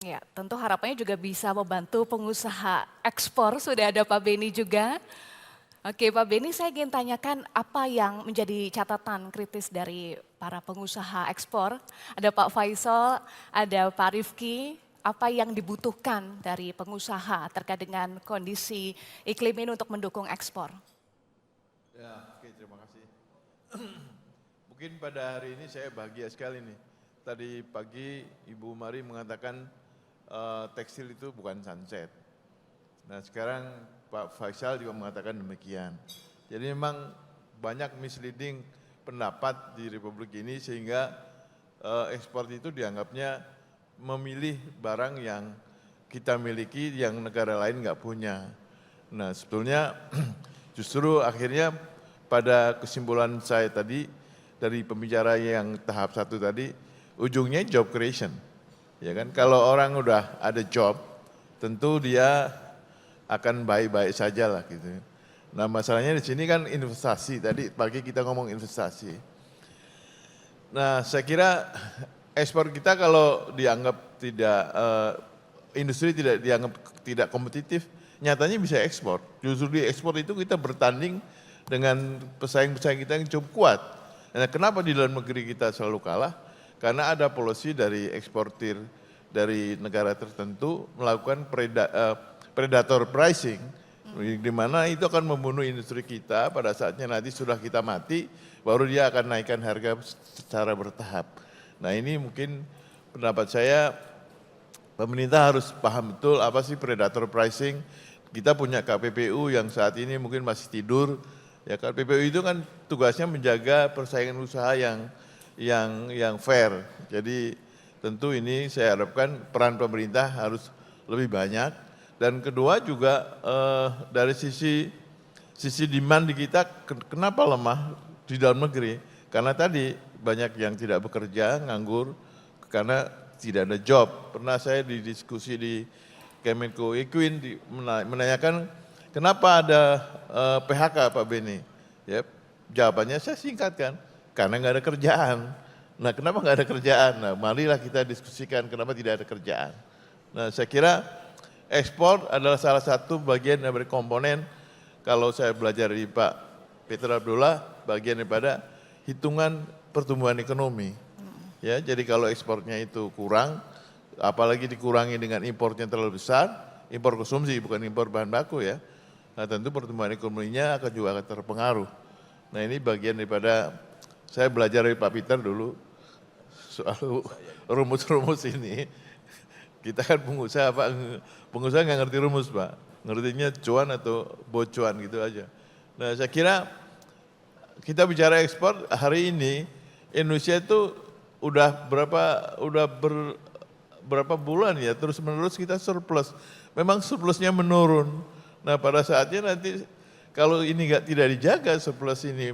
Ya, tentu harapannya juga bisa membantu pengusaha ekspor. Sudah ada Pak Beni juga. Oke, Pak Beni, saya ingin tanyakan apa yang menjadi catatan kritis dari para pengusaha ekspor. Ada Pak Faisal, ada Pak Rifki. Apa yang dibutuhkan dari pengusaha terkait dengan kondisi iklim ini untuk mendukung ekspor? Ya, oke, terima kasih. Mungkin pada hari ini saya bahagia sekali nih. Tadi pagi Ibu Mari mengatakan tekstil itu bukan sunset. Nah sekarang Pak Faisal juga mengatakan demikian. Jadi memang banyak misleading pendapat di Republik ini sehingga ekspor itu dianggapnya memilih barang yang kita miliki yang negara lain nggak punya. Nah sebetulnya justru akhirnya pada kesimpulan saya tadi dari pembicara yang tahap 1 tadi, ujungnya job creation. Ya kan, kalau orang udah ada job, tentu dia akan baik-baik saja lah gitu. Nah masalahnya di sini kan investasi, tadi pagi kita ngomong investasi. Nah saya kira ekspor kita kalau dianggap tidak, industri tidak dianggap tidak kompetitif, nyatanya bisa ekspor. Justru di ekspor itu kita bertanding dengan pesaing-pesaing kita yang cukup kuat. Nah kenapa di dalam negeri kita selalu kalah? Karena ada policy dari eksportir dari negara tertentu melakukan predator pricing, di mana itu akan membunuh industri kita pada saatnya nanti sudah kita mati, baru dia akan naikkan harga secara bertahap. Nah ini mungkin pendapat saya, pemerintah harus paham betul apa sih predator pricing. Kita punya KPPU yang saat ini mungkin masih tidur. Ya KPPU itu kan tugasnya menjaga persaingan usaha yang fair. Jadi tentu ini saya harapkan peran pemerintah harus lebih banyak. Dan kedua juga dari sisi demand di kita kenapa lemah di dalam negeri? Karena tadi banyak yang tidak bekerja, nganggur karena tidak ada job. Pernah saya didiskusi di Kemenko Equin menanyakan kenapa ada PHK Pak Beni? Ya, jawabannya saya singkatkan, karena nggak ada kerjaan. Nah kenapa nggak ada kerjaan? Nah marilah kita diskusikan kenapa tidak ada kerjaan. Nah saya kira ekspor adalah salah satu bagian dari komponen, kalau saya belajar dari Pak Peter Abdullah, bagian daripada hitungan pertumbuhan ekonomi. Ya, jadi kalau ekspornya itu kurang, apalagi dikurangi dengan impornya terlalu besar, impor konsumsi bukan impor bahan baku ya, nah tentu pertumbuhan ekonominya akan juga akan terpengaruh. Nah ini bagian daripada saya belajar dari Pak Peter dulu soal rumus-rumus ini. Kita kan pengusaha Pak, pengusaha nggak ngerti rumus Pak, ngertinya cuan atau bocuan gitu aja. Nah saya kira kita bicara ekspor hari ini, Indonesia itu udah berapa bulan ya terus menerus kita surplus. Memang surplusnya menurun. Nah pada saatnya nanti kalau ini tidak dijaga, surplus ini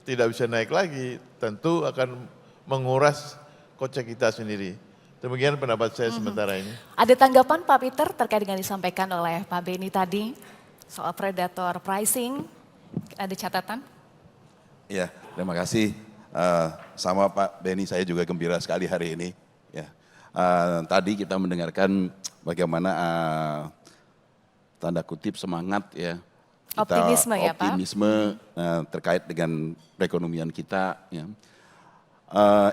tidak bisa naik lagi, tentu akan menguras kocek kita sendiri. Demikian pendapat saya sementara ini. Ada tanggapan Pak Peter terkait dengan disampaikan oleh Pak Beni tadi soal predator pricing? Ada catatan? Ya, terima kasih. Sama Pak Beni, saya juga gembira sekali hari ini. Ya, tadi kita mendengarkan bagaimana tanda kutip semangat ya. Kita Optimisme ya Pak? optimisme terkait dengan perekonomian kita. Ya.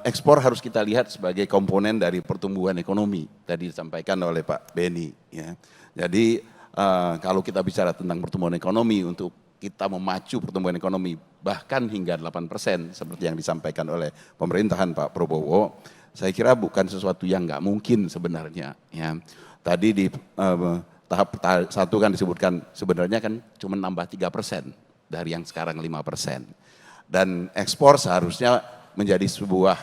Ekspor harus kita lihat sebagai komponen dari pertumbuhan ekonomi. Tadi disampaikan oleh Pak Beni. Ya. Jadi kalau kita bicara tentang pertumbuhan ekonomi untuk kita memacu pertumbuhan ekonomi bahkan hingga 8% seperti yang disampaikan oleh pemerintahan Pak Prabowo, saya kira bukan sesuatu yang nggak mungkin sebenarnya. Ya. Tadi di tahap 1 kan disebutkan sebenarnya kan cuma nambah 3% dari yang sekarang 5%. Dan ekspor seharusnya menjadi sebuah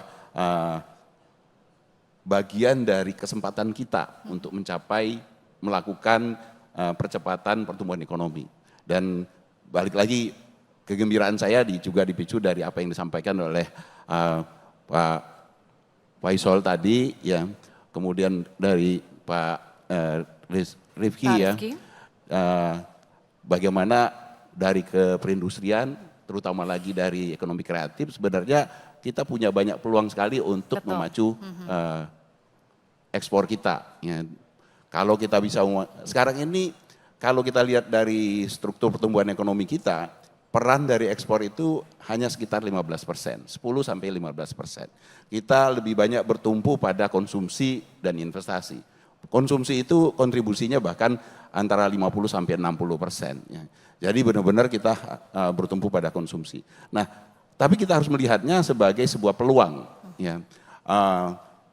bagian dari kesempatan kita untuk mencapai melakukan percepatan pertumbuhan ekonomi. Dan balik lagi kegembiraan saya juga dipicu dari apa yang disampaikan oleh Pak Faisal tadi ya, kemudian dari Pak Rifki ya, bagaimana dari keperindustrian terutama lagi dari ekonomi kreatif sebenarnya kita punya banyak peluang sekali untuk memacu ekspor kita. Ya. Kalau kita bisa, sekarang ini kalau kita lihat dari struktur pertumbuhan ekonomi kita, peran dari ekspor itu hanya sekitar 15%, 10 sampai 15%. Kita lebih banyak bertumpu pada konsumsi dan investasi. Konsumsi itu kontribusinya bahkan antara 50 sampai 60%. Ya. Jadi benar-benar kita bertumpu pada konsumsi. Nah, tapi kita harus melihatnya sebagai sebuah peluang. Ya.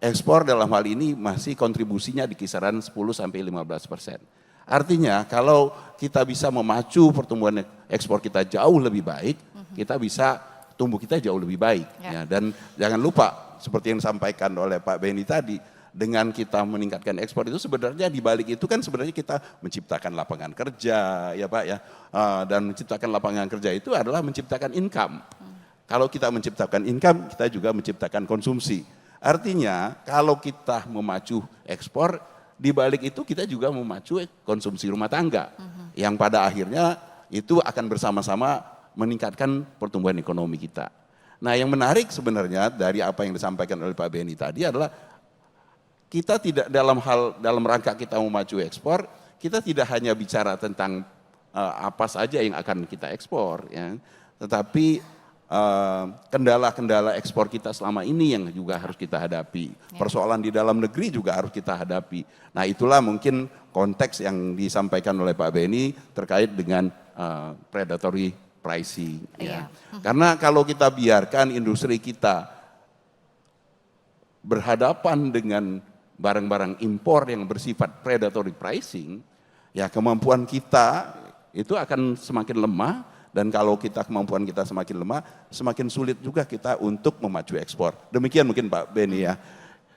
Ekspor dalam hal ini masih kontribusinya di kisaran 10 sampai 15%. Artinya kalau kita bisa memacu pertumbuhan ekspor kita jauh lebih baik, kita bisa tumbuh kita jauh lebih baik. Ya. Dan jangan lupa seperti yang disampaikan oleh Pak Benny tadi, dengan kita meningkatkan ekspor itu sebenarnya di balik itu kan sebenarnya kita menciptakan lapangan kerja, ya Pak ya. Dan menciptakan lapangan kerja itu adalah menciptakan income. Kalau kita menciptakan income, kita juga menciptakan konsumsi. Artinya kalau kita memacu ekspor, di balik itu kita juga memacu konsumsi rumah tangga. Yang pada akhirnya itu akan bersama-sama meningkatkan pertumbuhan ekonomi kita. Nah, yang menarik sebenarnya dari apa yang disampaikan oleh Pak Benny tadi adalah kita tidak dalam rangka kita memacu ekspor, kita tidak hanya bicara tentang apa saja yang akan kita ekspor, ya, tetapi kendala-kendala ekspor kita selama ini yang juga harus kita hadapi. Persoalan di dalam negeri juga harus kita hadapi. Nah, itulah mungkin konteks yang disampaikan oleh Pak Benny terkait dengan predatory pricing. Ya. Karena kalau kita biarkan industri kita berhadapan dengan barang-barang impor yang bersifat predatory pricing, ya kemampuan kita itu akan semakin lemah, dan kalau kemampuan kita semakin lemah, semakin sulit juga kita untuk memacu ekspor. Demikian mungkin Pak Benny ya.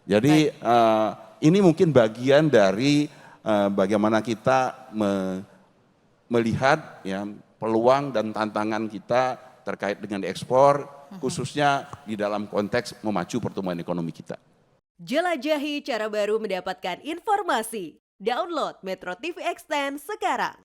Jadi ini mungkin bagian dari bagaimana kita melihat ya peluang dan tantangan kita terkait dengan ekspor, khususnya di dalam konteks memacu pertumbuhan ekonomi kita. Jelajahi cara baru mendapatkan informasi. Download Metro TV Extend sekarang.